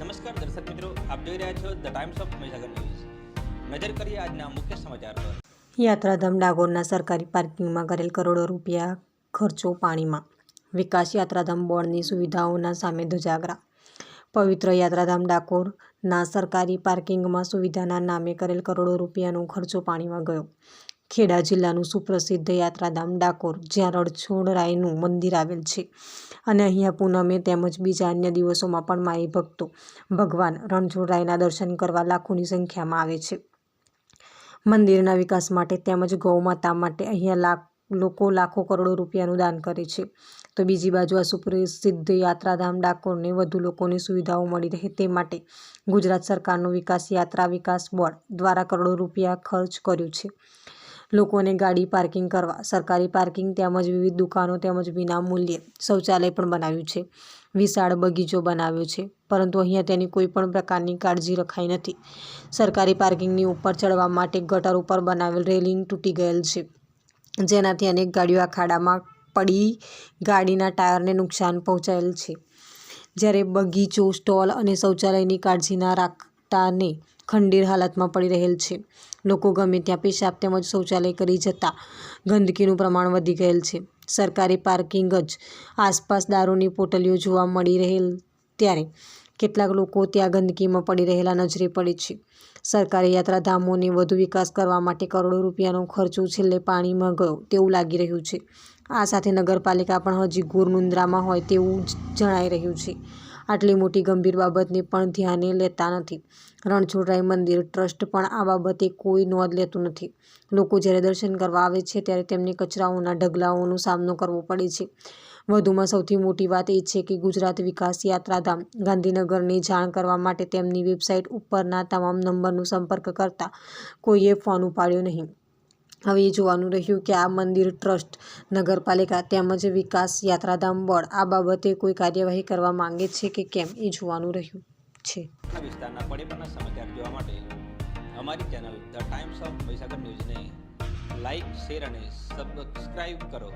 નમસ્કાર દર્શક મિત્રો, આપ જોઈ રહ્યા છો the times of Mahisagar news. નજર કરીએ આજના મુખ્ય સમાચાર પર। યાત્રાધામ ડાકોરના સરકારી પાર્કિંગમાં કરેલ કરોડો રૂપિયા ખર્ચો પાણીમાં, વિકાસ યાત્રાધામ બોર્ડની સુવિધાઓના સામે ધજાગરા। પવિત્ર યાત્રાધામ ડાકોરના સરકારી પાર્કિંગમાં સુવિધાના નામે કરેલ કરોડો રૂપિયાનો ખર્ચો પાણીમાં ગયો। ખેડા જિલ્લાનું સુપ્રસિદ્ધ યાત્રાધામ ડાકોર, જ્યાં રણછોડરાયનું મંદિર આવેલ છે અને અહીંયા પૂનમે તેમજ બીજા અન્ય દિવસોમાં પણ માઈ ભક્તો ભગવાન રણછોડરાયના દર્શન કરવા લાખોની સંખ્યામાં આવે છે। મંદિરના વિકાસ માટે તેમજ ગૌ માતા માટે અહીંયા લોકો લાખો કરોડો રૂપિયાનું દાન કરે છે, તો બીજી બાજુ આ સુપ્રસિદ્ધ યાત્રાધામ ડાકોરને વધુ લોકોની સુવિધાઓ મળી રહે તે માટે ગુજરાત સરકારનું વિકાસ યાત્રા વિકાસ બોર્ડ દ્વારા કરોડો રૂપિયા ખર્ચ કર્યું છે। લોકોને ગાડી પાર્કિંગ કરવા સરકારી પાર્કિંગ તેમજ વિવિધ દુકાનો તેમજ વિના મૂલ્યે શૌચાલય પણ બનાવ્યું છે, વિશાળ બગીચો બનાવ્યો છે, પરંતુ અહીંયા તેની કોઈ પણ પ્રકારની કાળજી રખાઈ નથી। સરકારી પાર્કિંગની ઉપર ચડવા માટે ગટર ઉપર બનાવેલ રેલિંગ તૂટી ગયેલ છે, જેનાથી અનેક ગાડીઓ આ ખાડામાં પડી ગાડીના ટાયરને નુકસાન પહોંચાયેલ છે। જ્યારે બગીચો, સ્ટોલ અને શૌચાલયની કાળજી ના રાખતાને ખંડેર હાલતમાં પડી રહેલ છે। લોકો ગમે ત્યાં પેશાબ તેમજ શૌચાલય કરી જતા ગંદકીનું પ્રમાણ વધી ગયેલ છે। સરકારી પાર્કિંગ જ આસપાસ દારૂની પોટલીઓ જોવા મળી રહેલ ત્યારે કેટલાક લોકો ત્યાં ગંદકીમાં પડી રહેલા નજરે પડે છે। સરકારી યાત્રાધામોને વધુ વિકાસ કરવા માટે કરોડો રૂપિયાનો ખર્ચો છેલ્લે પાણીમાં ગયો તેવું લાગી રહ્યું છે। આ સાથે નગરપાલિકા પણ હજી ઘોર નિંદ્રામાં હોય તેવું જણાઈ રહ્યું છે। આટલી મોટી ગંભીર બાબતને પણ ધ્યાને લેતા નથી। રણછોડરાય મંદિર ટ્રસ્ટ પણ આ બાબતે કોઈ નોંધ લેતું નથી। લોકો જ્યારે દર્શન કરવા આવે છે ત્યારે તેમને કચરાઓના ઢગલાઓનો સામનો કરવો પડે છે। વધુમાં સૌથી મોટી વાત એ છે કે ગુજરાત વિકાસ યાત્રાધામ ગાંધીનગરને જાણ કરવા માટે તેમની વેબસાઇટ ઉપરના તમામ નંબરનો સંપર્ક કરતા કોઈએ ફોન ઉપાડ્યો નહીં। હવે એ જોવાનું રહ્યું કે આ મંદિર ટ્રસ્ટ, નગરપાલિકા તેમજ વિકાસ યાત્રાધામ બોર્ડ આ બાબતે કોઈ કાર્યવાહી કરવા માંગે છે કે કેમ, એ જોવાનું રહ્યું છે। આ વિસ્તારના પડેપણના સમાચાર જોવા માટે અમારી channel the times of Mahisagar ન્યૂઝને લાઇક, શેર અને સબસ્ક્રાઇબ કરો।